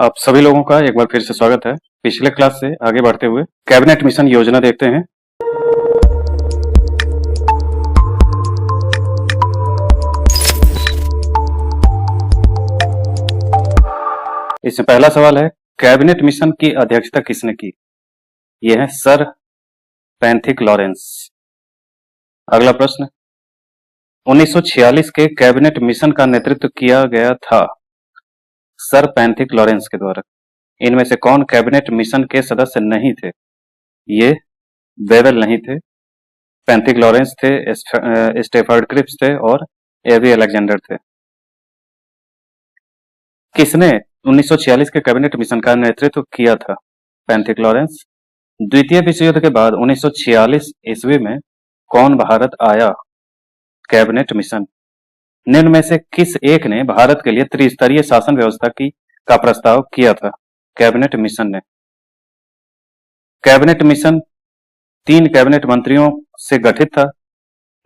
आप सभी लोगों का एक बार फिर से स्वागत है। पिछले क्लास से आगे बढ़ते हुए कैबिनेट मिशन योजना देखते हैं। इसमें पहला सवाल है, कैबिनेट मिशन की अध्यक्षता किसने की? यह है सर पैंथिक लॉरेंस। अगला प्रश्न, 1946 के कैबिनेट मिशन का नेतृत्व किया गया था सर पैंथिक लॉरेंस के द्वारा। इनमें से कौन कैबिनेट मिशन के सदस्य नहीं थे? ये बेवेल नहीं थे, पैंथिक लॉरेंस थे, स्टेफर्ड क्रिप्स थे और एवी अलेक्जेंडर थे। किसने 1946 के कैबिनेट मिशन का नेतृत्व किया था? Pethick Lawrence. द्वितीय विश्व युद्ध के बाद 1946 ईस्वी में कौन भारत आया? Cabinet mission. निम्न में से किस एक ने भारत के लिए त्रिस्तरीय शासन व्यवस्था का प्रस्ताव किया था? कैबिनेट मिशन ने। कैबिनेट मिशन 3 कैबिनेट मंत्रियों से गठित था।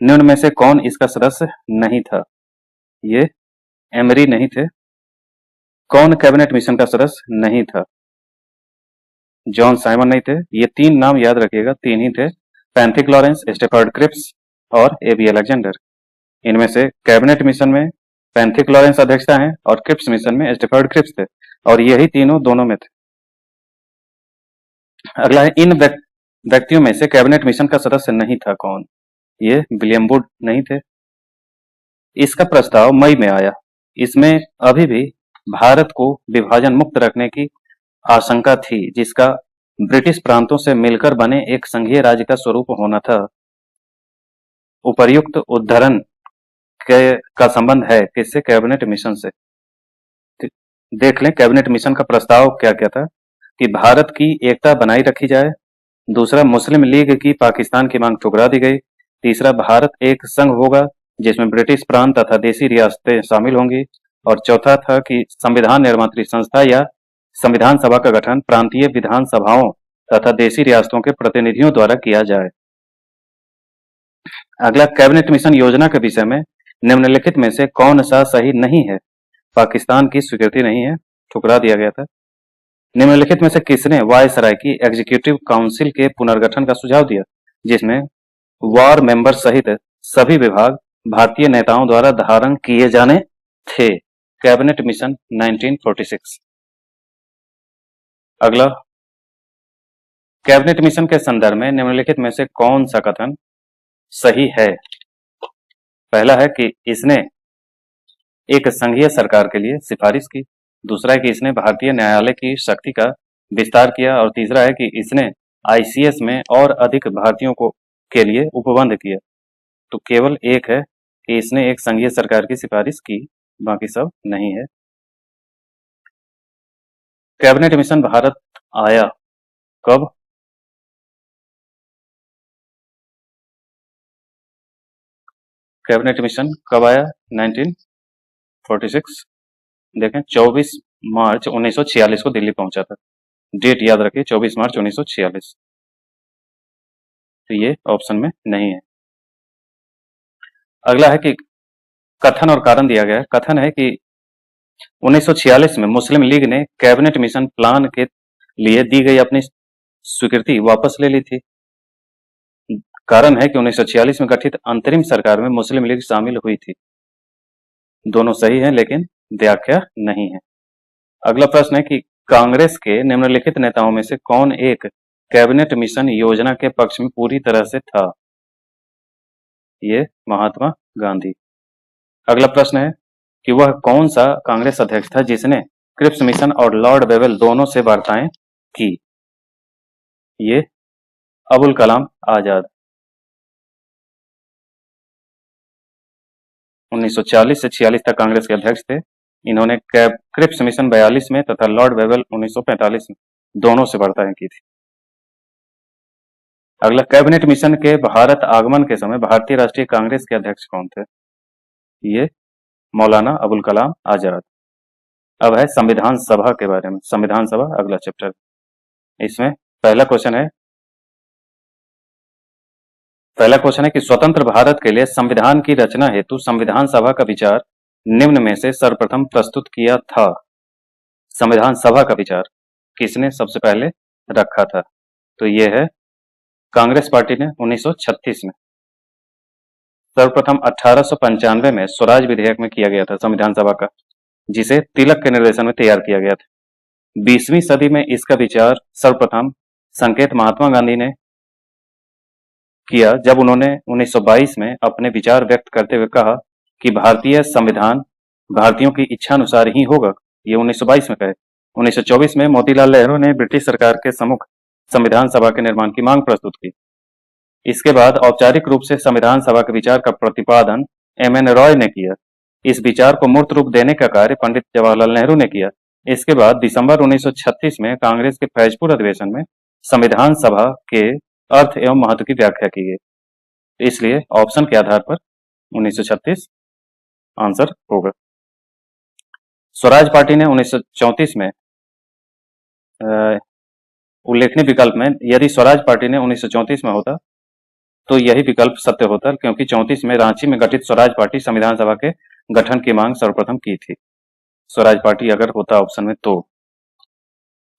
निम्न में से कौन इसका सदस्य नहीं था? ये एमरी नहीं थे। कौन कैबिनेट मिशन का सदस्य नहीं था? जॉन साइमन नहीं थे। ये 3 नाम याद रखिएगा, 3 ही थे, पैंथिक लॉरेंस, स्टेफर्ड क्रिप्स और एबी अलेक्जेंडर। इनमें से कैबिनेट मिशन में पैंथिक लॉरेंस अध्यक्षता हैं और क्रिप्स मिशन में स्टेफर्ड क्रिप्स थे और यही तीनों दोनों में थे। अगला है, इन व्यक्तियों में से कैबिनेट मिशन का सदस्य नहीं था कौन? ये विलियम वुड नहीं थे। इसका प्रस्ताव मई में आया। इसमें अभी भी भारत को विभाजन मुक्त रखने की आशंका थी, जिसका ब्रिटिश प्रांतों से मिलकर बने एक संघीय राज्य का स्वरूप होना था। उपर्युक्त उद्धरण का संबंध है किससे? कैबिनेट मिशन से। देख लें कैबिनेट मिशन का प्रस्ताव क्या क्या था कि भारत की एकता बनाई रखी जाए, दूसरा मुस्लिम लीग की पाकिस्तान की मांग ठुकरा दी गई, तीसरा भारत एक संघ होगा जिसमें ब्रिटिश प्रांत तथा देसी रियासतें शामिल होंगी, और चौथा था कि संविधान निर्मात्री संस्था या संविधान सभा का गठन प्रांतीय विधान सभाओं तथा देसी रियासतों के प्रतिनिधियों द्वारा किया जाए। अगला, कैबिनेट मिशन योजना के विषय में निम्नलिखित में से कौन सा सही नहीं है? पाकिस्तान की स्वीकृति नहीं है, ठुकरा दिया गया था। निम्नलिखित में से किसने वायसराय की एग्जीक्यूटिव काउंसिल के पुनर्गठन का सुझाव दिया, जिसमें वॉर मेंबर सहित सभी विभाग भारतीय नेताओं द्वारा धारण किए जाने थे? Cabinet mission 1946। अगला, कैबिनेट मिशन के संदर्भ में निम्नलिखित में से कौन सा कथन सही है? पहला है कि इसने एक संघीय सरकार के लिए सिफारिश की, दूसरा है कि इसने भारतीय न्यायालय की शक्ति का विस्तार किया, और तीसरा है कि इसने आईसीएस में और अधिक भारतीयों के लिए उपबंध किया। तो केवल एक है कि इसने एक संघीय सरकार की सिफारिश की, बाकी सब नहीं है। कैबिनेट मिशन भारत आया कब? कैबिनेट मिशन कब आया? 1946। देखें, 24 मार्च 1946 को दिल्ली पहुंचा था। डेट याद रखिए, 24 मार्च 1946। तो ये ऑप्शन में नहीं है। अगला है कि कथन और कारण दिया गया है। कथन है कि 1946 में मुस्लिम लीग ने कैबिनेट मिशन प्लान के लिए दी गई अपनी स्वीकृति वापस ले ली थी। कारण है कि 1946 में गठित अंतरिम सरकार में मुस्लिम लीग शामिल हुई थी। दोनों सही हैं, लेकिन व्याख्या नहीं है। अगला प्रश्न है कि कांग्रेस के निम्नलिखित नेताओं में से कौन एक कैबिनेट मिशन योजना के पक्ष में पूरी तरह से था? ये महात्मा गांधी। अगला प्रश्न है कि वह कौन सा कांग्रेस अध्यक्ष था जिसने क्रिप्स मिशन और लॉर्ड वेवेल दोनों से वार्ताएं की? ये अबुल कलाम आजाद। 1940 से 46 तक कांग्रेस के अध्यक्ष थे। इन्होंने क्रिप्स मिशन 42 में तथा लॉर्ड वेवेल 1945 में दोनों से वार्ताएं की थी। अगला, कैबिनेट मिशन के भारत आगमन के समय भारतीय राष्ट्रीय कांग्रेस के अध्यक्ष कौन थे? ये मौलाना अबुल कलाम आजाद। अब है संविधान सभा के बारे में। संविधान सभा अगला चैप्टर। इसमें पहला क्वेश्चन है कि स्वतंत्र भारत के लिए संविधान की रचना हेतु संविधान सभा का विचार निम्न में से सर्वप्रथम प्रस्तुत किया था? संविधान सभा का विचार किसने सबसे पहले रखा था? तो ये है कांग्रेस पार्टी ने 1936 में। सर्वप्रथम 1895 में स्वराज विधेयक में किया गया था संविधान सभा का, जिसे तिलक के निर्देशन में तैयार किया गया था। 20वीं सदी में इसका विचार सर्वप्रथम संकेत महात्मा गांधी ने किया, जब उन्होंने 1922 में अपने विचार व्यक्त करते हुए कहा कि भारतीय संविधान भारतीयों की इच्छा अनुसार ही होगा। ये 1922 में कहे। 1924 में मोतीलाल नेहरू ने ब्रिटिश सरकार के सम्मुख संविधान सभा के निर्माण की मांग प्रस्तुत की। इसके बाद औपचारिक रूप से संविधान सभा के विचार का प्रतिपादन एम.एन. रॉय ने किया। इस विचार को मूर्त रूप देने का कार्य पंडित जवाहरलाल नेहरू ने किया। इसके बाद दिसंबर 1936 में कांग्रेस के फैजपुर अधिवेशन में संविधान सभा के अर्थ एवं महत्व की व्याख्या की गई। इसलिए ऑप्शन के आधार पर 1936 आंसर होगा। स्वराज पार्टी ने 1934 में उल्लेखनीय विकल्प में, यदि स्वराज पार्टी ने 1934 में होता तो यही विकल्प सत्य होता, क्योंकि 34 में रांची में गठित स्वराज पार्टी संविधान सभा के गठन की मांग सर्वप्रथम की थी। स्वराज पार्टी अगर होता ऑप्शन में तो।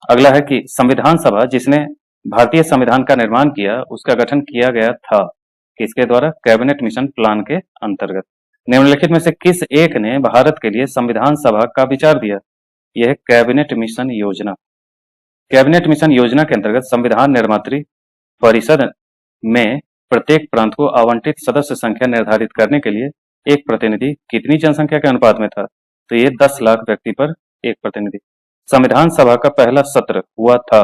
अगला है कि संविधान सभा जिसने भारतीय संविधान का निर्माण किया, उसका गठन किया गया था किसके द्वारा? कैबिनेट मिशन प्लान के अंतर्गत। निम्नलिखित में से किस एक ने भारत के लिए संविधान सभा का विचार दिया? यह कैबिनेट मिशन योजना। कैबिनेट मिशन योजना के अंतर्गत संविधान निर्मात्री परिषद में प्रत्येक प्रांत को आवंटित सदस्य संख्या निर्धारित करने के लिए एक प्रतिनिधि कितनी जनसंख्या के अनुपात में था? तो ये 10 लाख व्यक्ति पर एक प्रतिनिधि। संविधान सभा का पहला सत्र हुआ था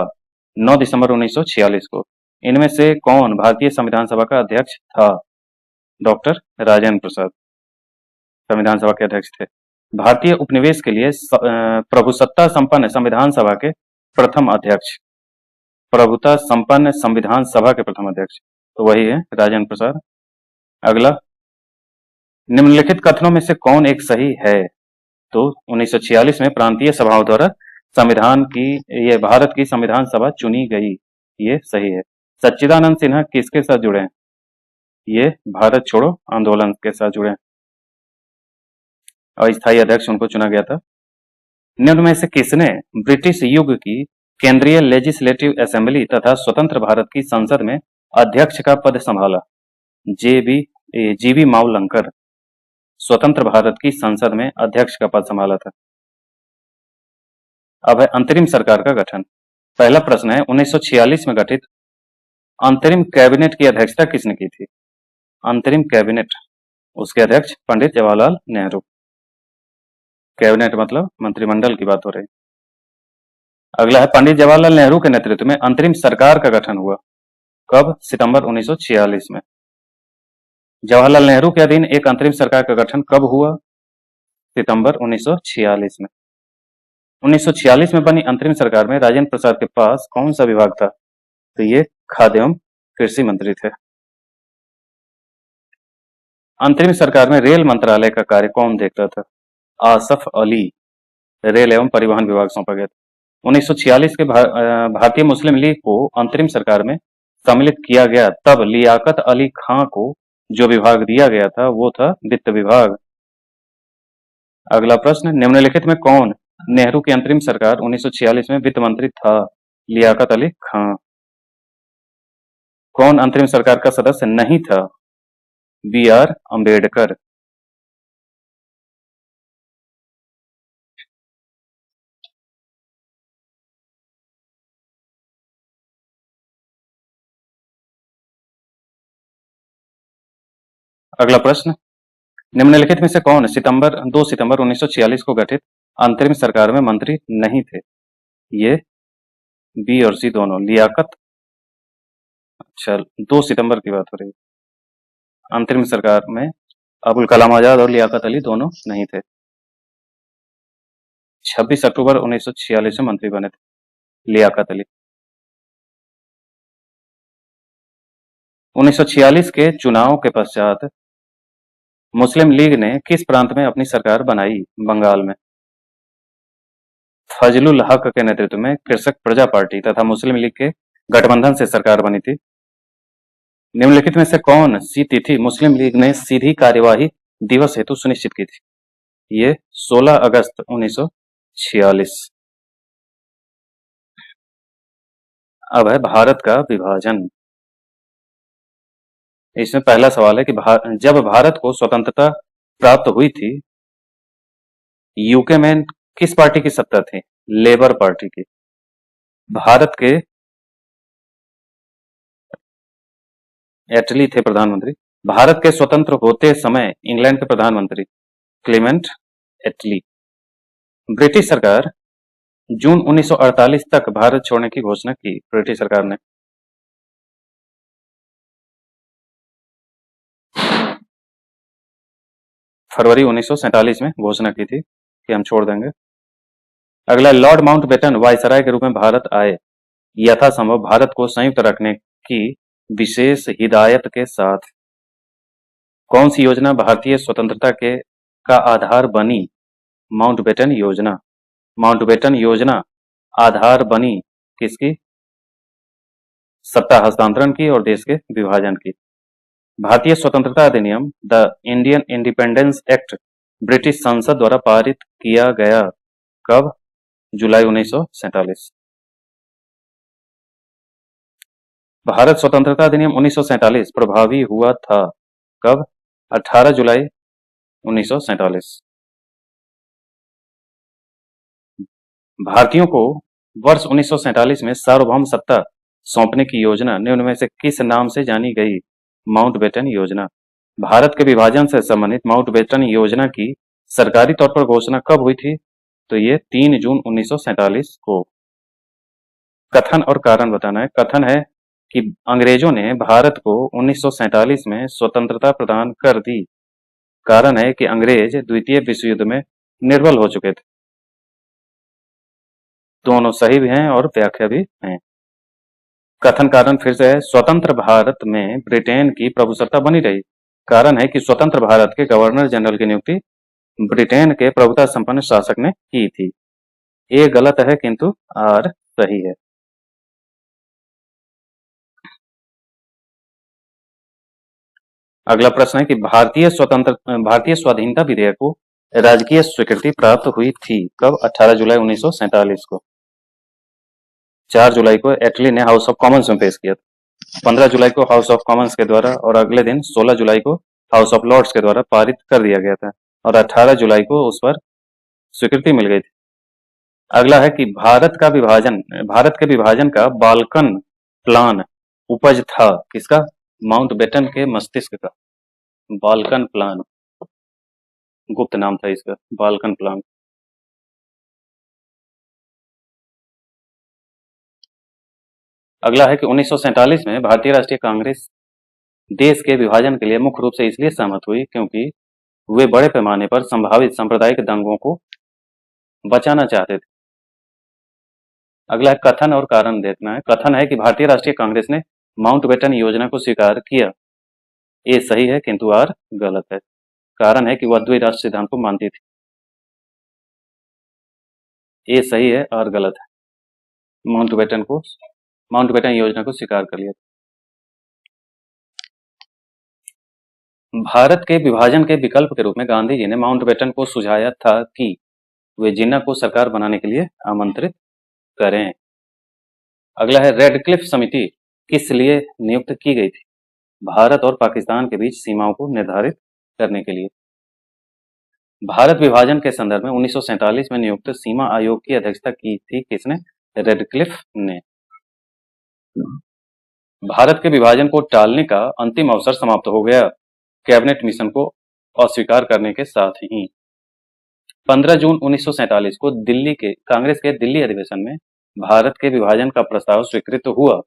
9 दिसंबर 1946 को। इनमें से कौन भारतीय संविधान सभा का अध्यक्ष था? डॉक्टर राजेंद्र प्रसाद संविधान सभा के अध्यक्ष थे। भारतीय उपनिवेश के लिए प्रभुसत्ता संपन्न संविधान सभा के प्रथम अध्यक्ष, प्रभुता संपन्न संविधान सभा के प्रथम अध्यक्ष, तो वही है राजेंद्र प्रसाद। अगला, निम्नलिखित कथनों में से कौन एक सही है? तो 1946 में प्रांतीय सभाओं द्वारा संविधान की, ये भारत की संविधान सभा चुनी गई, ये सही है। सच्चिदानंद सिन्हा किसके साथ जुड़े हैं? ये भारत छोड़ो आंदोलन के साथ जुड़े हैं। अस्थायी अध्यक्ष उनको चुना गया था। निम्न में से किसने ब्रिटिश युग की केंद्रीय लेजिस्लेटिव असेंबली तथा स्वतंत्र भारत की संसद में अध्यक्ष का पद संभाला? जीवी मावलंकर स्वतंत्र भारत की संसद में अध्यक्ष का पद संभाला था। अब है अंतरिम सरकार का गठन। पहला प्रश्न है 1946 में गठित अंतरिम कैबिनेट की अध्यक्षता किसने की थी? अंतरिम कैबिनेट, उसके अध्यक्ष पंडित जवाहरलाल नेहरू। कैबिनेट मतलब मंत्रिमंडल की बात हो रही। अगला है पंडित जवाहरलाल नेहरू के नेतृत्व में अंतरिम सरकार का गठन हुआ कब? सितंबर 1946 में। जवाहरलाल नेहरू के अधीन एक अंतरिम सरकार का गठन कब हुआ? सितंबर 1946 में। 1946 में बनी अंतरिम सरकार में राजेंद्र प्रसाद के पास कौन सा विभाग था? तो ये खाद्य एवं कृषि मंत्री थे। अंतरिम सरकार में रेल मंत्रालय का कार्य कौन देखता था? आसफ अली, रेल एवं परिवहन विभाग सौंपा गया था। 1946 के भारतीय मुस्लिम लीग को अंतरिम सरकार में सम्मिलित किया गया, तब लियाकत अली खां को जो विभाग दिया गया था वो था वित्त विभाग। अगला प्रश्न, निम्नलिखित में कौन नेहरू की अंतरिम सरकार 1946 में वित्त मंत्री था? लियाकत अली खां। कौन अंतरिम सरकार का सदस्य नहीं था? बी.आर. अंबेडकर। अगला प्रश्न, निम्नलिखित में से कौन 2 सितंबर 1946 को गठित अंतरिम सरकार में मंत्री नहीं थे? ये बी और सी दोनों। लियाकत, अच्छा 2 सितंबर की बात हो रही है। अंतरिम सरकार में अबुल कलाम आजाद और लियाकत अली दोनों नहीं थे। 26 अक्टूबर 1946 में मंत्री बने थे लियाकत अली। 1946 के चुनाव के पश्चात मुस्लिम लीग ने किस प्रांत में अपनी सरकार बनाई? बंगाल में। फजलुल हक के नेतृत्व में कृषक प्रजा पार्टी तथा मुस्लिम लीग के गठबंधन से सरकार बनी थी। निम्नलिखित में से कौन सी तिथि मुस्लिम लीग ने सीधी कार्यवाही दिवस हेतु सुनिश्चित की थी? ये 16 अगस्त 1946। अब है भारत का विभाजन। इसमें पहला सवाल है कि जब भारत को स्वतंत्रता प्राप्त हुई थी, यूके में किस पार्टी की सत्ता थी? लेबर पार्टी की। भारत के एटली थे प्रधानमंत्री। भारत के स्वतंत्र होते समय इंग्लैंड के प्रधानमंत्री क्लेमेंट एटली। ब्रिटिश सरकार जून 1948 तक भारत छोड़ने की घोषणा की ब्रिटिश सरकार ने। फरवरी 1947 में घोषणा की थी कि हम छोड़ देंगे। अगला, लॉर्ड माउंटबेटन वायसराय के रूप में भारत आए, यथासंभव भारत को संयुक्त रखने की विशेष हिदायत के साथ। कौन सी योजना भारतीय स्वतंत्रता के का आधार बनी? माउंटबेटन योजना। माउंटबेटन योजना आधार बनी किसकी? सत्ता हस्तांतरण की और देश के विभाजन की। भारतीय स्वतंत्रता अधिनियम the Indian independence act British संसद द्वारा पारित किया गया कब? जुलाई 1947। भारत स्वतंत्रता अधिनियम 1947 प्रभावी हुआ था कब? 18 जुलाई 1947। भारतीयों को वर्ष 1947 में सार्वभौम सत्ता सौंपने की योजना निम्न में से किस नाम से जानी गई? माउंटबेटन योजना। भारत के विभाजन से संबंधित माउंटबेटन योजना की सरकारी तौर पर घोषणा कब हुई थी? तो ये 3 जून 1947 को। कथन और कारण बताना है। कथन है कि अंग्रेजों ने भारत को 1947 में स्वतंत्रता प्रदान कर दी। कारण है कि अंग्रेज द्वितीय विश्व युद्ध में निर्बल हो चुके थे। दोनों सही भी हैं और व्याख्या भी हैं। कथन कारण फिर से है, स्वतंत्र भारत में ब्रिटेन की प्रभुसत्ता बनी रही। कारण है कि स्वतंत्र भारत के गवर्नर जनरल की नियुक्ति ब्रिटेन के प्रभुता संपन्न शासक ने की थी। ए गलत है किंतु आर सही है। अगला प्रश्न है कि भारतीय स्वाधीनता विधेयक को राजकीय स्वीकृति प्राप्त हुई थी कब? 18 जुलाई 1947 को। 4 जुलाई को एटली ने हाउस ऑफ कॉमन्स में पेश किया था। 15 जुलाई को हाउस ऑफ कॉमन्स के द्वारा और अगले दिन 16 जुलाई को हाउस ऑफ लॉर्ड्स के द्वारा पारित कर दिया गया था और 18 जुलाई को उस पर स्वीकृति मिल गई थी। अगला है कि भारत के विभाजन का बाल्कन प्लान उपज था किसका? माउंटबेटन के मस्तिष्क का। बाल्कन प्लान गुप्त नाम था इसका, बाल्कन प्लान। अगला है कि 1947 में भारतीय राष्ट्रीय कांग्रेस देश के विभाजन के लिए मुख्य रूप से इसलिए सहमत हुई क्योंकि वे बड़े पैमाने पर संभावित सांप्रदायिक दंगों को बचाना चाहते थे। अगला है कथन और कारण देखना है। कथन है कि भारतीय राष्ट्रीय कांग्रेस ने माउंटबेटन योजना को स्वीकार किया। ये सही है किंतु आर गलत है। कारण है कि वह द्विराष्ट्र सिद्धांत को मानती थी। ये सही है और गलत है। माउंटबेटन योजना को स्वीकार कर लिया। भारत के विभाजन के विकल्प के रूप में गांधी जी ने माउंटबेटन को सुझाया था कि वे जिन्ना को सरकार बनाने के लिए आमंत्रित करें। अगला है रेडक्लिफ समिति किस लिए नियुक्त की गई थी? भारत और पाकिस्तान के बीच सीमाओं को निर्धारित करने के लिए। भारत विभाजन के संदर्भ में 1947 में नियुक्त सीमा आयोग की अध्यक्षता की थी किसने? रेडक्लिफ ने। भारत के विभाजन को टालने का अंतिम अवसर समाप्त हो गया कैबिनेट मिशन को अस्वीकार करने के साथ ही। 15 जून 1947 को दिल्ली के कांग्रेस के दिल्ली अधिवेशन में भारत के विभाजन का प्रस्ताव स्वीकृत हुआ।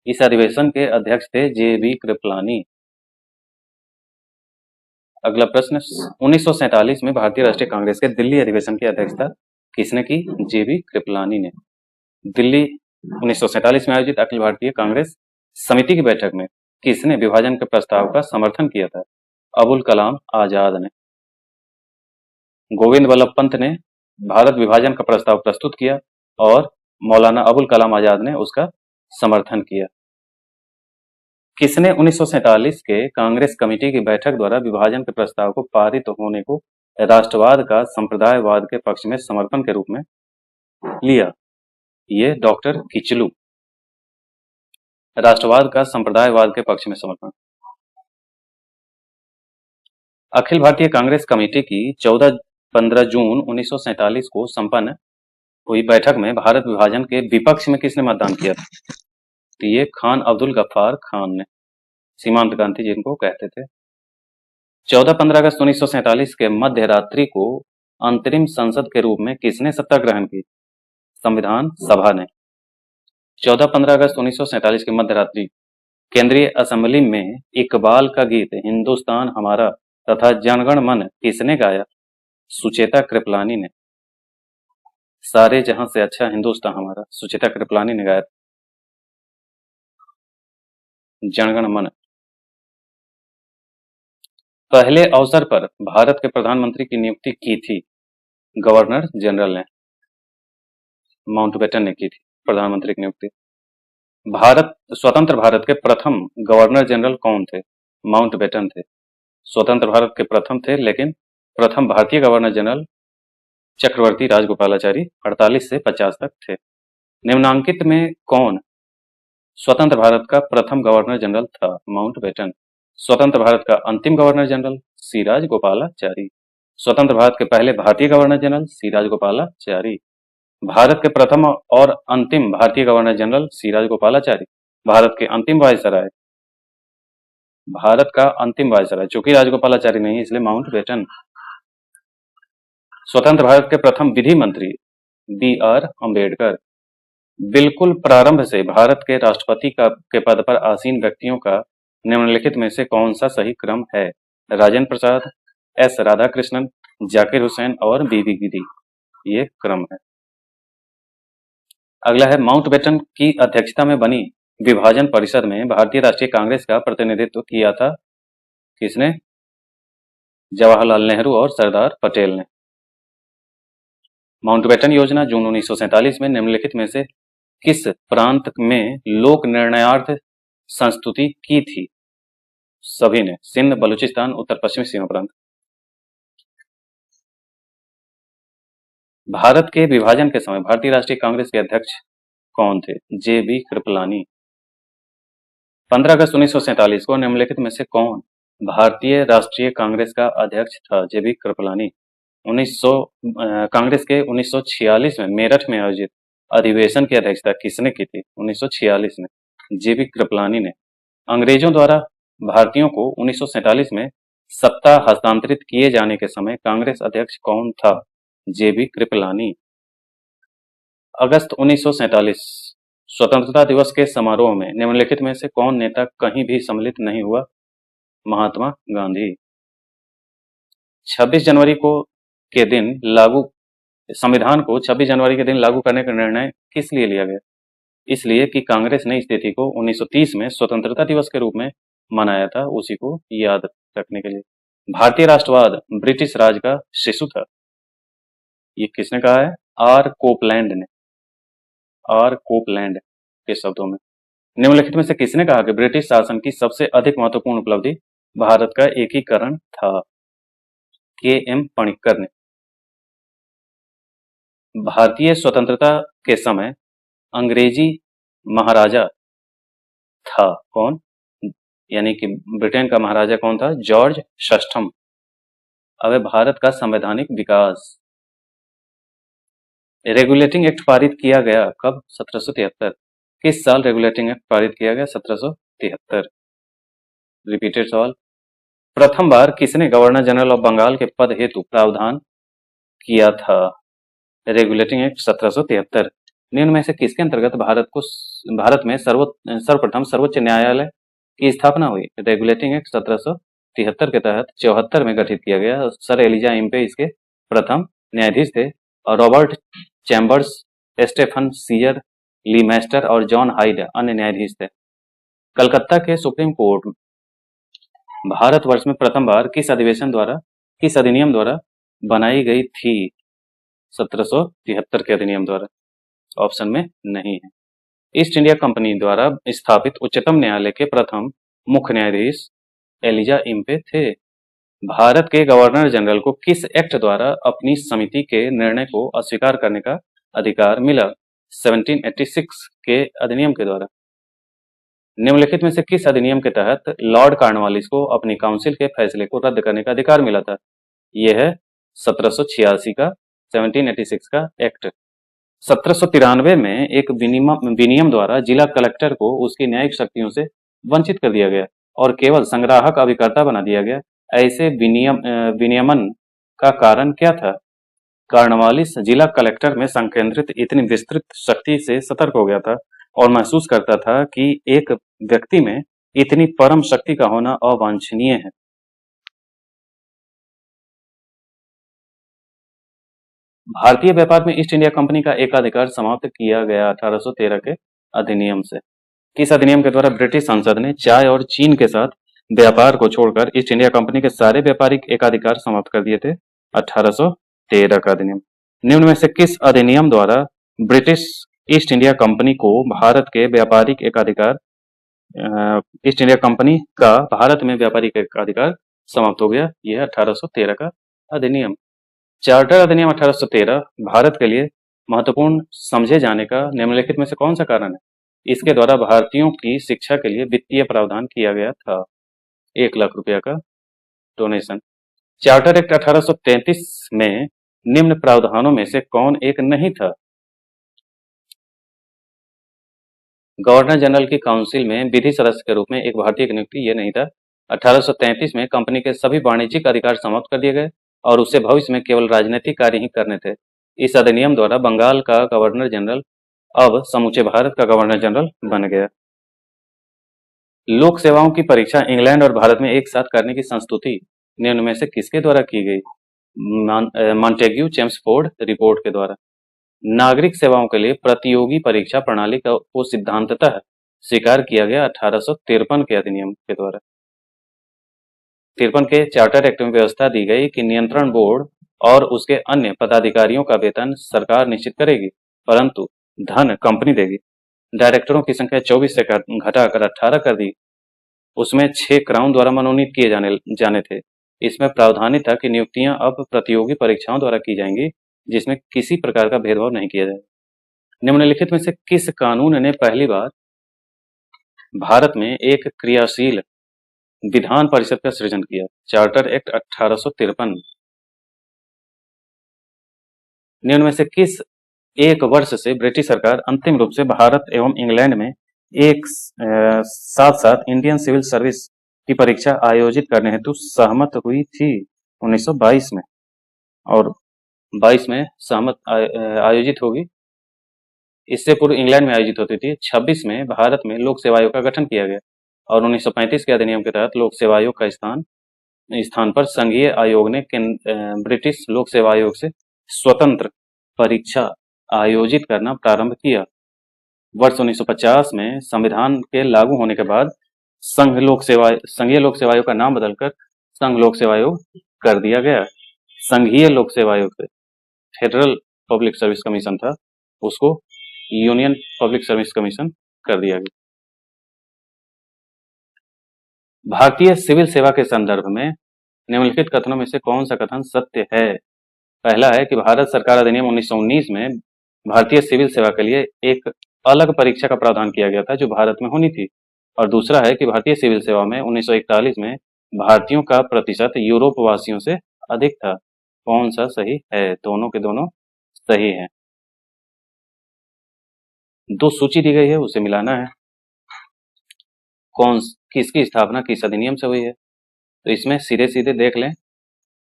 इस अधिवेशन के अध्यक्ष थे जे.बी. कृपलानी। अगला प्रश्न, 1947 में भारतीय राष्ट्रीय कांग्रेस के दिल्ली अधिवेशन की अध्यक्षता किसने की? जे.बी. कृपलानी ने। दिल्ली 1947 में आयोजित अखिल भारतीय कांग्रेस समिति की बैठक में किसने विभाजन के प्रस्ताव का समर्थन किया था? अबुल कलाम आजाद ने। गोविंद वल्लभ पंत ने भारत विभाजन का प्रस्ताव प्रस्तुत किया और मौलाना अबुल कलाम आजाद ने उसका समर्थन किया। किसने 1947 के कांग्रेस कमेटी की बैठक द्वारा विभाजन के प्रस्ताव को पारित होने को राष्ट्रवाद का संप्रदायवाद के पक्ष में समर्थन के रूप में लिया? ये डॉक्टर किचलू। राष्ट्रवाद का संप्रदायवाद के पक्ष में समर्पण। अखिल भारतीय कांग्रेस कमेटी की 14-15 जून 1947 को संपन्न हुई बैठक में भारत विभाजन के विपक्ष में किसने मतदान किया था? तो ये खान अब्दुल गफ्फार खान ने, सीमांत गांधी जिनको कहते थे। 14-15 अगस्त 1947 के मध्य रात्रि को अंतरिम संसद के रूप में किसने सत्ता ग्रहण की? संविधान सभा ने। 14-15 अगस्त 1947 के मध्य रात्रि केंद्रीय असेंबली में इकबाल का गीत हिंदुस्तान हमारा तथा जनगण मन किसने गाया? सुचेता कृपलानी ने। सारे जहां से अच्छा हिंदुस्तान हमारा सुचेता कृपलानी ने गाया। जनगण मन। पहले अवसर पर भारत के प्रधानमंत्री की नियुक्ति की थी गवर्नर जनरल ने, माउंटबेटन ने की थी प्रधानमंत्री की नियुक्ति। स्वतंत्र भारत के प्रथम गवर्नर जनरल कौन थे? माउंटबेटन थे। स्वतंत्र भारत के प्रथम थे, लेकिन प्रथम भारतीय गवर्नर जनरल चक्रवर्ती राजगोपालाचारी 48 से 50 तक थे। निम्नांकित में कौन स्वतंत्र भारत का प्रथम गवर्नर जनरल था? माउंटबेटन। स्वतंत्र भारत का अंतिम गवर्नर जनरल सी राजगोपालाचारी। स्वतंत्र भारत के पहले भारतीय गवर्नर जनरल सी राजगोपालाचारी। भारत के प्रथम और अंतिम भारतीय गवर्नर जनरल सी राजगोपालाचारी। भारत के अंतिम वायसराय, भारत का अंतिम वायसराय, चूंकि राजगोपालाचारी नहीं इसलिए माउंटबेटन। स्वतंत्र भारत के प्रथम विधि मंत्री बी आर अम्बेडकर। बिल्कुल प्रारंभ से भारत के राष्ट्रपति के पद पर आसीन व्यक्तियों का निम्नलिखित में से कौन सा सही क्रम है? राजेंद्र प्रसाद, एस राधाकृष्णन, जाकिर हुसैन और बीबी गिरी, ये क्रम है। अगला है, माउंटबेटन की अध्यक्षता में बनी विभाजन परिषद में भारतीय राष्ट्रीय कांग्रेस का प्रतिनिधित्व किया था किसने? जवाहरलाल नेहरू और सरदार पटेल ने। माउंटबेटन योजना जून 1947 में निम्नलिखित में से किस प्रांत में लोक निर्णयार्थ संस्तुति की थी? सभी ने, सिंध, बलूचिस्तान, उत्तर पश्चिमी सीमा प्रांत। भारत के विभाजन के समय भारतीय राष्ट्रीय कांग्रेस के अध्यक्ष कौन थे? जे बी कृपलानी। 15 अगस्त 1947 को निम्नलिखित में से कौन भारतीय राष्ट्रीय कांग्रेस का अध्यक्ष था? जे बी कृपलानी। कांग्रेस के 1946 में मेरठ में आयोजित अधिवेशन की अध्यक्षता किसने की थी? 1946 में जे बी कृपलानी ने। अंग्रेजों द्वारा भारतीयों को 1947 में सत्ता हस्तांतरित किए जाने के समय कांग्रेस अध्यक्ष कौन था? जे बी कृपलानी। अगस्त 1947 स्वतंत्रता दिवस के समारोह में निम्नलिखित में से कौन नेता कहीं भी सम्मिलित नहीं हुआ? महात्मा गांधी। 26 जनवरी के दिन संविधान को 26 जनवरी के दिन लागू करने का निर्णय किस लिए लिया गया? इसलिए कि कांग्रेस ने इस तिथि को 1930 में स्वतंत्रता दिवस के रूप में मनाया था, उसी को याद रखने के लिए। भारतीय राष्ट्रवाद ब्रिटिश राज का शिशु था, ये किसने कहा है? आर कोपलैंड ने, आर कोपलैंड के शब्दों में। निम्नलिखित में से किसने कहा कि ब्रिटिश शासन की सबसे अधिक महत्वपूर्ण उपलब्धि भारत का एकीकरण था? के एम पणिक्कर ने। भारतीय स्वतंत्रता के समय अंग्रेजी महाराजा था कौन? यानी कि ब्रिटेन का महाराजा कौन था? जॉर्ज षष्ठम। अब भारत का संवैधानिक विकास। रेगुलेटिंग एक्ट पारित किया गया कब? 1773। किस साल रेगुलेटिंग एक्ट पारित किया गया? 1773। रिपीटेड सवाल। प्रथम बार किसने गवर्नर जनरल ऑफ बंगाल के पद हेतु प्रावधान किया था? Regulating act 1773। निम्न में से किसके अंतर्गत भारत में सर्वप्रथम सर्वोच्च न्यायालय की स्थापना हुई? रेगुलेटिंग एक्ट 1773 के तहत 74 में गठित किया गया। सर एलिजा इम्पे इसके प्रथम न्यायाधीश थे और रॉबर्ट चैम्बर्स, स्टेफन सीयर, ली मैस्टर और जॉन हाइड अन्य न्यायाधीश थे। कलकत्ता के सुप्रीम कोर्ट भारतवर्ष में प्रथम बार किस अधिनियम द्वारा बनाई गई थी? 1773 के अधिनियम द्वारा। ऑप्शन में नहीं है। ईस्ट इंडिया कंपनी द्वारा स्थापित उच्चतम न्यायालय के प्रथम मुख्य न्यायाधीश एलिजा इम्पे थे। भारत के गवर्नर जनरल को किस एक्ट द्वारा अपनी समिति के निर्णय को अस्वीकार करने का अधिकार मिला? 1786 के अधिनियम के द्वारा। निम्नलिखित में से किस अधिनियम के तहत लॉर्ड कॉर्नवालिस को अपनी काउंसिल के फैसले को रद्द करने का अधिकार मिला था? यह है 1786 का 1786 का एक्ट। 1793 में एक विनियम द्वारा जिला कलेक्टर को उसकी न्यायिक शक्तियों से वंचित कर दिया गया और केवल संग्राहक अभिकर्ता बना दिया गया। ऐसे विनियमन का कारण क्या था? कॉर्नवालिस जिला कलेक्टर में संकेंद्रित इतनी विस्तृत शक्ति से सतर्क हो गया था और महसूस करता था कि एक व्यक्ति में इतनी परम शक्ति का होना अवांछनीय है। भारतीय व्यापार में ईस्ट इंडिया कंपनी का एकाधिकार समाप्त किया गया 1813 के अधिनियम से। किस अधिनियम के द्वारा ब्रिटिश संसद ने चाय और चीन के साथ व्यापार को छोड़कर ईस्ट इंडिया कंपनी के सारे व्यापारिक एकाधिकार समाप्त कर दिए थे? 1813 का अधिनियम। निम्न में से किस अधिनियम द्वारा ब्रिटिश ईस्ट इंडिया कंपनी को भारत के व्यापारिक एकाधिकार ईस्ट इंडिया कंपनी का भारत में व्यापारिक एकाधिकार समाप्त हो गया? यह 1813 का अधिनियम। चार्टर अधिनियम 1813 भारत के लिए महत्वपूर्ण समझे जाने का निम्नलिखित में से कौन सा कारण है? इसके द्वारा भारतीयों की शिक्षा के लिए वित्तीय प्रावधान किया गया था, 1 लाख रुपया का डोनेशन। चार्टर एक्ट 1833 में निम्न प्रावधानों में से कौन एक नहीं था? गवर्नर जनरल की काउंसिल में विधि सदस्य के रूप में एक भारतीय की नियुक्ति ये नहीं था। 1833 में कंपनी के सभी वाणिज्यिक अधिकार समाप्त कर दिए गए और उसे भविष्य में केवल राजनीतिक कार्य ही करने थे। इस अधिनियम द्वारा बंगाल का गवर्नर जनरल अब समूचे भारत का गवर्नर जनरल बन गया। लोक सेवाओं की परीक्षा इंग्लैंड और भारत में एक साथ करने की संस्तुति निम्न में से किसके द्वारा की गई? मॉन्टेग्यू चेम्सफोर्ड रिपोर्ट के द्वारा। नागरिक सेवाओं के लिए प्रतियोगी परीक्षा प्रणाली को सिद्धांततः स्वीकार किया गया 1853 के अधिनियम के द्वारा। 53 के चार्टर एक्ट में व्यवस्था दी गई कि नियंत्रण बोर्ड और उसके अन्य पदाधिकारियों का वेतन सरकार निश्चित करेगी, परंतु धन कंपनी देगी। डायरेक्टरों की संख्या 24 से घटाकर 18 कर दी। उसमें 6 क्राउन द्वारा मनोनीत किए जाने थे। इसमें प्रावधानित था कि नियुक्तियां अब प्रतियोगी परीक्षाओं द्वारा की जाएंगी, जिसमें किसी प्रकार का भेदभाव नहीं किया जाए। निम्नलिखित में से किस कानून ने पहली बार भारत में एक क्रियाशील विधान परिषद का सृजन किया? Charter act 1853। निम्न में से किस एक वर्ष से ब्रिटिश सरकार अंतिम रूप से भारत एवं इंग्लैंड में एक साथ साथ इंडियन सिविल सर्विस की परीक्षा आयोजित करने हेतु सहमत हुई थी? 1922 में, और 22 में सहमत आयोजित होगी। इससे पूर्व इंग्लैंड में आयोजित होती थी। 26 में भारत में लोक सेवा आयोग का गठन किया गया और 1935 के अधिनियम के तहत लोक सेवा आयोग का स्थान पर संघीय आयोग ने ब्रिटिश लोक सेवा आयोग से स्वतंत्र परीक्षा आयोजित करना प्रारंभ किया। वर्ष 1950 में संविधान के लागू होने के बाद संघीय लोक सेवा आयोग का नाम बदलकर संघ लोक सेवा आयोग कर दिया गया। संघीय लोक सेवा आयोग से फेडरल पब्लिक सर्विस कमीशन था, उसको यूनियन पब्लिक सर्विस कमीशन कर दिया गया। भारतीय सिविल सेवा के संदर्भ में निम्नलिखित कथनों में से कौन सा कथन सत्य है? पहला है कि भारत सरकार अधिनियम 1919 में भारतीय सिविल सेवा के लिए एक अलग परीक्षा का प्रावधान किया गया था जो भारत में होनी थी, और दूसरा है कि भारतीय सिविल सेवा में 1941 में भारतीयों का प्रतिशत यूरोप वासियों से अधिक था। कौन सा सही है? दोनों के दोनों सही हैं। 2 सूची दी गई है, उसे मिलाना है। किसकी स्थापना किस अधिनियम से हुई है? तो इसमें सीधे सीधे देख लें।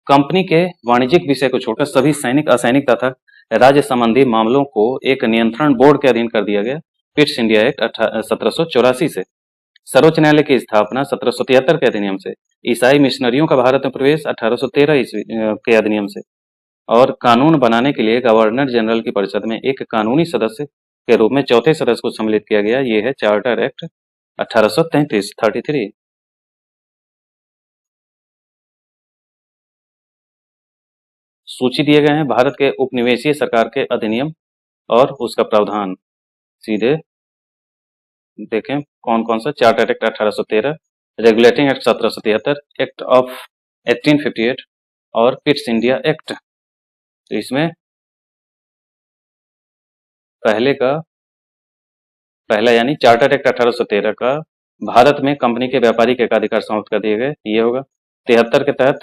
कंपनी के वाणिज्यिक विषय को छोड़कर सभी सैनिक, असैनिक तथा राज्य संबंधी मामलों को एक नियंत्रण बोर्ड के अधीन कर दिया गया पिट्स इंडिया एक्ट 1784 से। सर्वोच्च न्यायालय की स्थापना 1773 के अधिनियम से। ईसाई मिशनरियों का भारत में प्रवेश 1813 ईस्वी के अधिनियम से। और कानून बनाने के लिए गवर्नर जनरल की परिषद में एक कानूनी सदस्य के रूप में चौथे सदस्य को सम्मिलित किया गया। ये है चार्टर एक्ट 1833। सूची दिए गए हैं भारत के उपनिवेशीय सरकार के अधिनियम और उसका प्रावधान। सीधे देखें कौन कौन सा। Charter act 1813, regulating act 1773, act of 1858 और पिट्स इंडिया एक्ट। तो इसमें पहला यानी चार्टर एक्ट 1813 का भारत में कंपनी के व्यापारिक एकाधिकार समाप्त कर दिए गए, ये होगा। 73 के तहत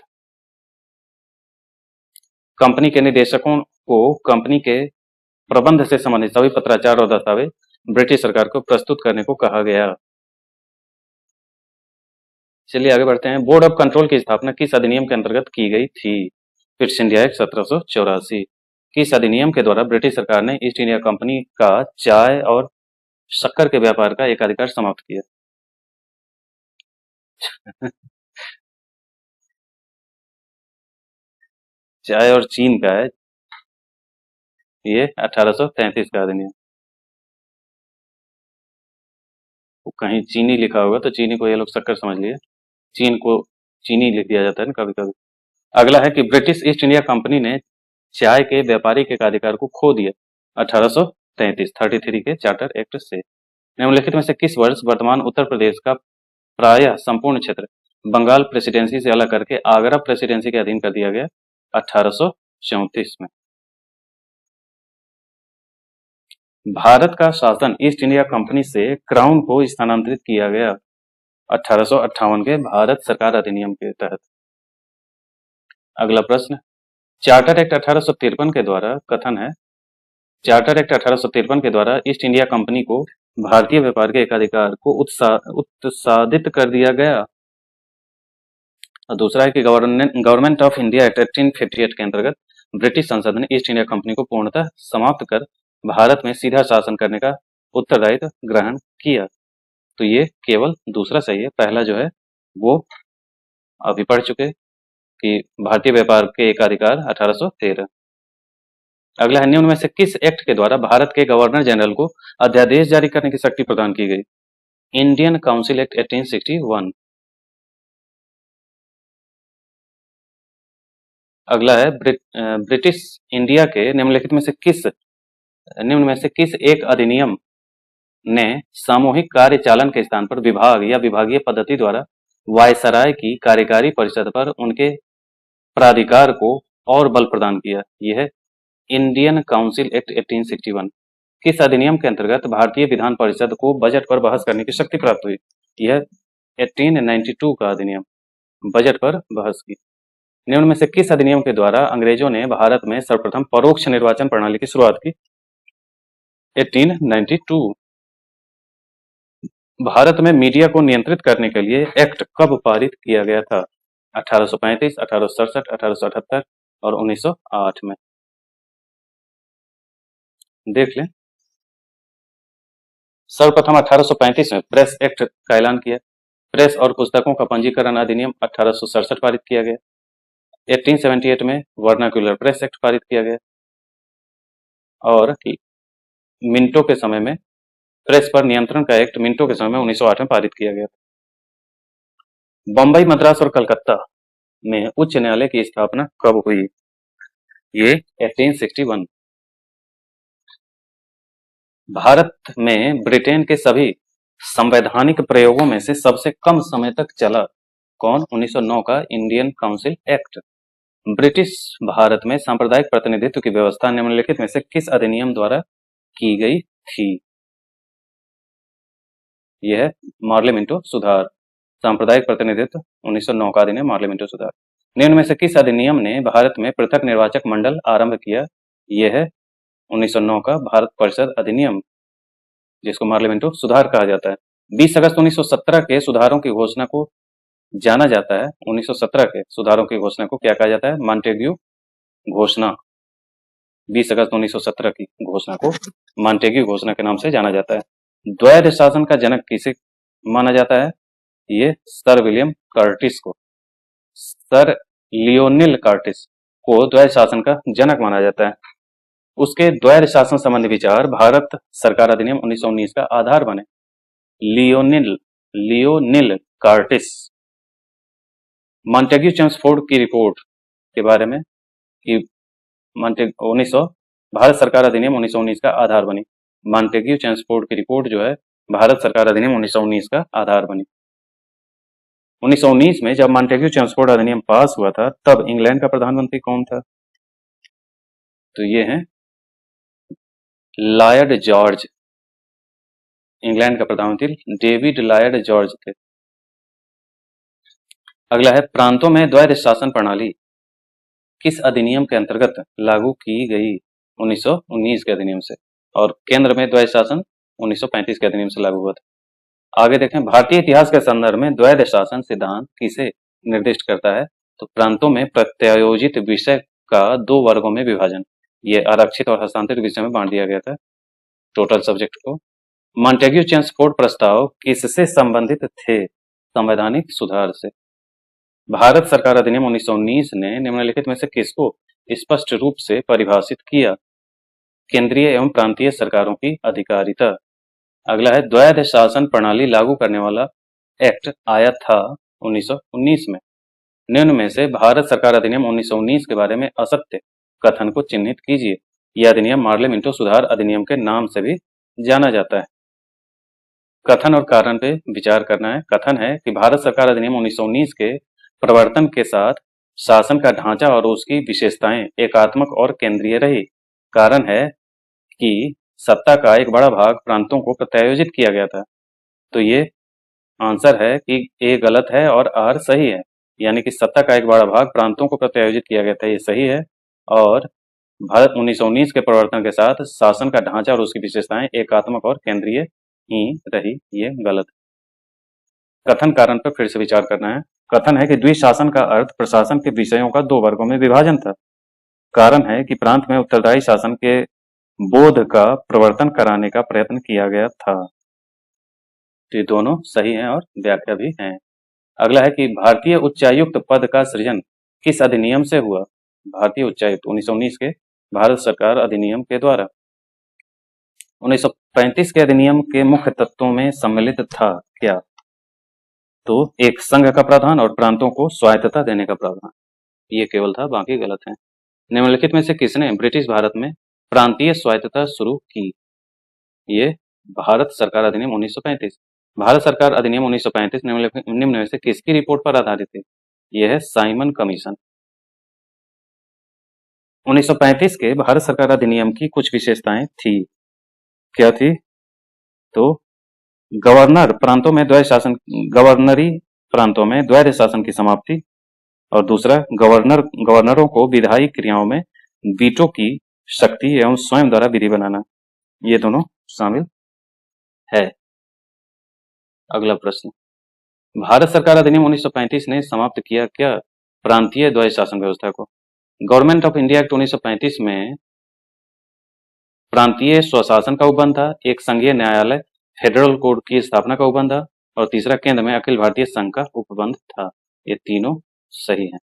कंपनी के निदेशकों को कंपनी के प्रबंध से संबंधित सभी पत्राचार और दस्तावेज ब्रिटिश सरकार को प्रस्तुत करने को कहा गया। चलिए आगे बढ़ते हैं। बोर्ड ऑफ कंट्रोल की स्थापना किस अधिनियम के अंतर्गत की गई थी? Fits India act 1784। किस अधिनियम के द्वारा ब्रिटिश सरकार ने ईस्ट इंडिया कंपनी का चाय और शक्कर के व्यापार का एकाधिकार समाप्त किया? चाय और चीन का है ये 1833 का अधिनियम। कहीं चीनी लिखा होगा तो चीनी को ये लोग शक्कर समझ लिए, चीन को चीनी लिख दिया जाता है ना कभी कभी। अगला है कि ब्रिटिश ईस्ट इंडिया कंपनी ने चाय के व्यापारिक एकाधिकार को खो दिया 1833 के चार्टर एक्ट से। निम्नलिखित में से किस वर्ष वर्तमान उत्तर प्रदेश का प्रायः संपूर्ण क्षेत्र बंगाल प्रेसिडेंसी से अलग करके आगरा प्रेसिडेंसी के अधीन कर दिया गया? 1834 में। भारत का शासन ईस्ट इंडिया कंपनी से क्राउन को स्थानांतरित किया गया 1858 के भारत सरकार अधिनियम के तहत। अगला प्रश्न, चार्टर एक्ट 1853 के द्वारा कथन है, चार्टर एक्ट 1853 के द्वारा ईस्ट इंडिया कंपनी को भारतीय व्यापार के एकाधिकार को उत्सादित कर दिया गया। और दूसरा है कि गवर्नमेंट ऑफ इंडिया एक्ट 1858 के अंतर्गत ब्रिटिश संसद ने ईस्ट इंडिया कंपनी को पूर्णतः समाप्त कर भारत में सीधा शासन करने का उत्तरदायित्व ग्रहण किया। तो ये केवल दूसरा सही है, पहला जो है वो अभी पढ़ चुके कि भारतीय व्यापार के एकाधिकार 1813। अगला है, निम्न में से किस एक्ट के द्वारा भारत के गवर्नर जनरल को अध्यादेश जारी करने की शक्ति प्रदान की गई? Indian council act 1861। अगला है, ब्रिटिश इंडिया के निम्नलिखित में से किस एक अधिनियम ने सामूहिक कार्यचालन के स्थान पर विभाग या विभागीय पद्धति द्वारा वायसराय की कार्यकारी परिषद पर उनके प्राधिकार को और बल प्रदान किया? यह है इंडियन काउंसिल एक्ट 1861। किस अधिनियम के अंतर्गत भारतीय विधान परिषद को बजट पर बहस करने की शक्ति प्राप्त हुई? यह 1892 का अधिनियम, बजट पर बहस की। निम्न में से किस अधिनियम के द्वारा अंग्रेजों ने भारत में सर्वप्रथम परोक्ष निर्वाचन प्रणाली की शुरुआत की? 1892। भारत में मीडिया को नियंत्रित करने के लिए एक्ट कब पारित किया गया था? 1835, 1867, 1878 और 1908 में। देख लें, सर्वप्रथम 1835 में प्रेस एक्ट का ऐलान किया। प्रेस और पुस्तकों का पंजीकरण अधिनियम 1867 पारित किया गया। 1878 में वर्नाक्युलर प्रेस एक्ट पारित किया गया और मिंटो के समय में प्रेस पर नियंत्रण का एक्ट मिंटो के समय में 1908 में पारित किया गया। बंबई, मद्रास और कलकत्ता में उच्च न्यायालय की स्थापना कब हुई? ये 1861। भारत में ब्रिटेन के सभी संवैधानिक प्रयोगों में से सबसे कम समय तक चला कौन? 1909 का Indian council act. British Bharat में सांप्रदायिक प्रतिनिधित्व की व्यवस्था निम्नलिखित में से किस अधिनियम द्वारा की गई थी? यह है मार्ले मिंटो सुधार। सांप्रदायिक प्रतिनिधित्व 1909 का अधिनियम, मार्ले मिंटो सुधार। निम्न में से किस अधिनियम ने भारत में पृथक निर्वाचक मंडल आरंभ किया? यह है 1909 का भारत परिषद अधिनियम, जिसको मार्ले मिंटो सुधार कहा जाता है। 20 अगस्त 1917 के सुधारों की घोषणा को जाना जाता है। 1917 के सुधारों की घोषणा को क्या कहा जाता है? मॉन्टेग्यू घोषणा। 20 अगस्त 1917 की घोषणा को मॉन्टेग्यू घोषणा के नाम से जाना जाता है। द्वैध शासन का जनक किसे माना जाता है? ये सर विलियम कर्टिस को, सर लियोनिल कर्टिस को द्वैध शासन का जनक माना जाता है। उसके द्वैध शासन संबंधी विचार भारत सरकार अधिनियम 1919 का आधार बने। Lionel Curtis. मॉन्टेग्यू चेम्सफोर्ड की रिपोर्ट के बारे में कि 1900 भारत सरकार अधिनियम 1919 का आधार बनी। मॉन्टेग्यू चेम्सफोर्ड की रिपोर्ट जो है भारत सरकार अधिनियम 1919 का आधार बनी। 1919 में जब मॉन्टेग्यू चेम्सफोर्ड अधिनियम पास हुआ था तब इंग्लैंड का प्रधानमंत्री कौन था? तो ये हैं लॉर्ड जॉर्ज। इंग्लैंड का प्रधानमंत्री डेविड लॉयड जॉर्ज थे। अगला है, प्रांतों में द्वैध शासन प्रणाली किस अधिनियम के अंतर्गत लागू की गई? 1919 के अधिनियम से। और केंद्र में द्वैध शासन 1935 के अधिनियम से लागू हुआ था। आगे देखें, भारतीय इतिहास के संदर्भ में द्वैध शासन सिद्धांत किसे निर्दिष्ट करता है? तो प्रांतों में प्रत्यायोजित विषय का 2 वर्गों में विभाजन, ये आरक्षित और हस्तांतरित विषय में बांट दिया गया था टोटल सब्जेक्ट को। मॉन्टेग्यू चेम्सफोर्ड प्रस्ताव किससे संबंधित थे? संवैधानिक सुधार से। भारत सरकार अधिनियम 1919 ने निम्नलिखित में से किसको स्पष्ट रूप से परिभाषित किया? केंद्रीय एवं प्रांतीय सरकारों की अधिकारिता। अगला है, द्वैध शासन प्रणाली लागू करने वाला एक्ट आया था 1919 में। निम्न में से भारत सरकार अधिनियम 1919 के बारे में असत्य कथन को चिन्हित कीजिए। यह अधिनियम मार्ले मिंटो सुधार अधिनियम के नाम से भी जाना जाता है। कथन और कारण पे विचार करना है। कथन है कि भारत सरकार अधिनियम 1919 के प्रवर्तन के साथ शासन का ढांचा और उसकी विशेषताएं एकात्मक और केंद्रीय रही। कारण है कि सत्ता का एक बड़ा भाग प्रांतों को प्रत्यायोजित किया गया था। तो ये आंसर है कि ए गलत है और आर सही है, यानी कि सत्ता का एक बड़ा भाग प्रांतों को प्रत्यायोजित किया गया था, ये सही है। और भारत 1919 के प्रवर्तन के साथ शासन का ढांचा और उसकी विशेषताएं एकात्मक और केंद्रीय ही रही, ये गलत। कथन कारण पर फिर से विचार करना है। कथन है कि द्विशासन का अर्थ प्रशासन के विषयों का 2 वर्गों में विभाजन था। कारण है कि प्रांत में उत्तरदायी शासन के बोध का प्रवर्तन कराने का प्रयत्न किया गया था। तो ये दोनों सही हैं और व्याख्या भी हैं। अगला है कि भारतीय उच्चायुक्त पद का सृजन किस अधिनियम से हुआ? भारतीय उच्चायुक्त 1919 के भारत सरकार अधिनियम के द्वारा। 1935 के अधिनियम के मुख्य तत्वों में सम्मिलित था क्या? तो एक संघ का प्रावधान और प्रांतों को स्वायत्तता देने का प्रावधान, ये केवल था, बाकी गलत है। निम्नलिखित में से किसने ब्रिटिश भारत में प्रांतीय स्वायत्तता शुरू की? ये भारत सरकार अधिनियम 1935। भारत सरकार अधिनियम 1935 निम्न में से किसकी रिपोर्ट पर आधारित है? यह है साइमन कमीशन। 1935 के भारत सरकार अधिनियम की कुछ विशेषताएं थी, क्या थी? तो गवर्नर प्रांतों में द्वैध शासन, गवर्नरी प्रांतों में द्वैध शासन की समाप्ति, और दूसरा गवर्नरों को विधायी क्रियाओं में वीटो की शक्ति एवं स्वयं द्वारा विधि बनाना, ये दोनों शामिल है। अगला प्रश्न, भारत सरकार अधिनियम 1935 ने समाप्त किया क्या प्रांतीय द्वैध शासन व्यवस्था को? गवर्नमेंट ऑफ इंडिया एक्ट 1935 में प्रांतीय स्वशासन का उपबंध था, एक संघीय न्यायालय फेडरल कोर्ट की स्थापना का उपबंध था, और तीसरा केंद्र में अखिल भारतीय संघ का उपबंध था। ये तीनों सही हैं।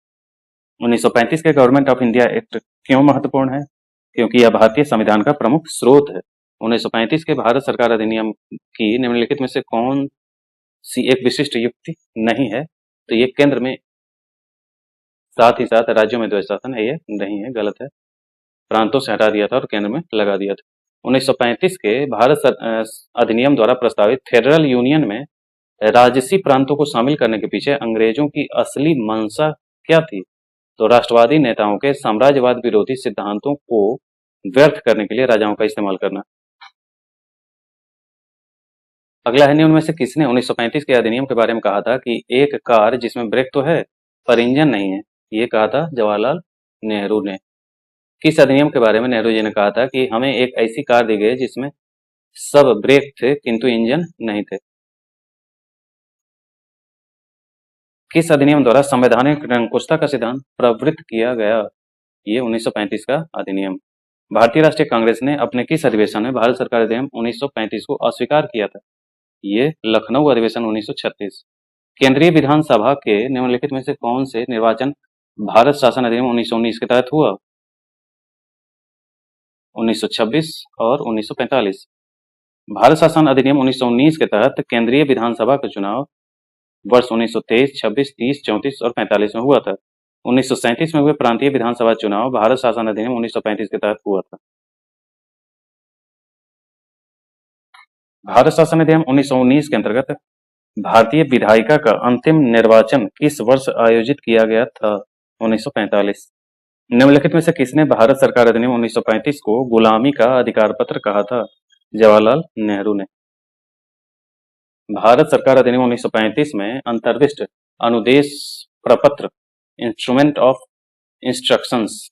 1935 के गवर्नमेंट ऑफ इंडिया एक्ट क्यों महत्वपूर्ण है? क्योंकि यह भारतीय संविधान का प्रमुख स्रोत है। 1935 के भारत सरकार अधिनियम की निम्नलिखित में से कौन सी एक विशिष्ट युक्ति नहीं है? तो ये केंद्र में साथ ही साथ राज्यों में द्वैध शासन है, ये नहीं है, गलत है। प्रांतों से हटा दिया था और केंद्र में लगा दिया था। 1935 के भारत अधिनियम द्वारा प्रस्तावित फेडरल यूनियन में राजसी प्रांतों को शामिल करने के पीछे अंग्रेजों की असली मंशा क्या थी? तो राष्ट्रवादी नेताओं के साम्राज्यवाद विरोधी सिद्धांतों को व्यर्थ करने के लिए राजाओं का इस्तेमाल करना। अगला है, निम्न में से किसने 1935 के अधिनियम के बारे में कहा था कि एक कार जिसमें ब्रेक तो है पर इंजन नहीं है? ये कहा था जवाहरलाल नेहरू ने। किस अधिनियम के बारे में नेहरू जी ने कहा था कि हमें एक ऐसी कार दी गई जिसमें सब ब्रेक थे किंतु इंजन नहीं थे? किस अधिनियम द्वारा संवैधानिक निरंकुशता का सिद्धांत प्रवृत्त किया गया? ये 1935 का अधिनियम। भारतीय राष्ट्रीय कांग्रेस ने अपने किस अधिवेशन में भारत सरकार अधिनियम 1935 को अस्वीकार किया था? ये लखनऊ अधिवेशन 1936। केंद्रीय विधानसभा के निम्नलिखित में से कौन से निर्वाचन भारत शासन अधिनियम 1919 के तहत हुआ? 1926 और 1945। भारत शासन अधिनियम 1919 के तहत केंद्रीय विधानसभा का चुनाव वर्ष 1923, 26, 30, 34 और 45 में हुआ था। 1937 में हुए प्रांतीय विधानसभा चुनाव भारत शासन अधिनियम 1935 के तहत हुआ था। भारत शासन अधिनियम 1919 के अंतर्गत भारतीय विधायिका का अंतिम निर्वाचन किस वर्ष आयोजित किया गया था? 1945। निम्नलिखित में से किसने भारत सरकार अधिनियम 1935 को गुलामी का अधिकार पत्र कहा था? जवाहरलाल नेहरू ने। भारत सरकार अधिनियम 1935 में अंतर्दिष्ट अनुदेश प्रपत्र इंस्ट्रूमेंट ऑफ इंस्ट्रक्शंस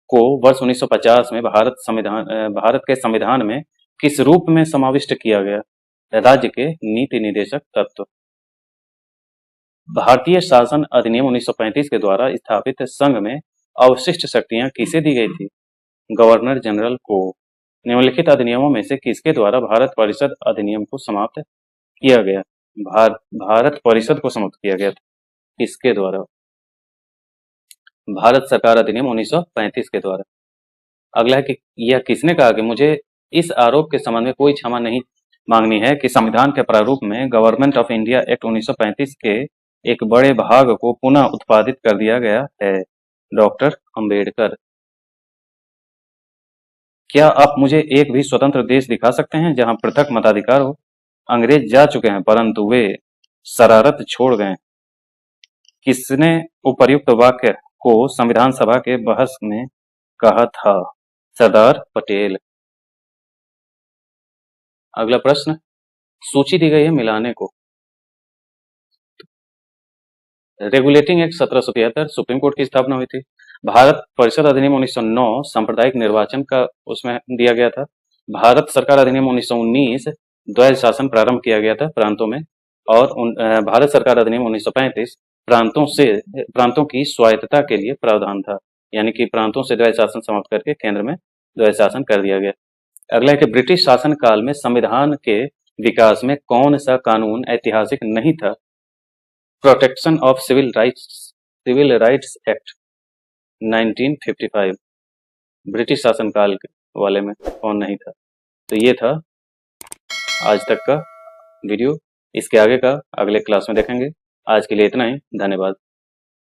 को वर्ष 1950 में भारत के संविधान में किस रूप में समाविष्ट किया गया? राज्य के नीति निर्देशक तत्व। भारतीय शासन अधिनियम 1935 के द्वारा स्थापित संघ में अवशिष्ट शक्तियां किसे दी गई थी? गवर्नर जनरल को। निम्नलिखित अधिनियमों में से किसके द्वारा भारत परिषद अधिनियम को समाप्त किया गया? भारत परिषद को समाप्त किया गया था। किसके द्वारा? भारत सरकार अधिनियम 1935 के द्वारा। अगला है कि यह किसने कहा कि मुझे इस आरोप के संबंध में कोई क्षमा नहीं मांगनी है कि संविधान के प्रारूप में गवर्नमेंट ऑफ इंडिया एक्ट 1935 के एक बड़े भाग को पुनः उत्पादित कर दिया गया है? डॉक्टर अंबेडकर। क्या आप मुझे एक भी स्वतंत्र देश दिखा सकते हैं जहां पृथक मताधिकार हो? अंग्रेज जा चुके हैं परंतु वे शरारत छोड़ गए। किसने उपर्युक्त वाक्य को संविधान सभा के बहस में कहा था? सरदार पटेल। अगला प्रश्न, सूची दी गई है मिलाने को। रेगुलेटिंग एक्ट 1773 सुप्रीम कोर्ट की स्थापना हुई थी। भारत परिषद अधिनियम 1909 सांप्रदायिक निर्वाचन का उसमें दिया गया था। भारत सरकार अधिनियम 1919 द्वैध शासन प्रारंभ किया गया था प्रांतों में। और भारत सरकार अधिनियम 1935 प्रांतों की स्वायत्तता के लिए प्रावधान था, यानी कि प्रांतों से द्वैध शासन समाप्त करके केंद्र में द्वैध शासन कर दिया गया। अगला है कि ब्रिटिश शासन काल में संविधान के विकास में कौन सा कानून ऐतिहासिक नहीं था? Protection of civil rights act 1955 British शासनकाल वाले में कौन नहीं था? तो ये था आज तक का वीडियो। इसके आगे का अगले क्लास में देखेंगे। आज के लिए इतना ही। धन्यवाद।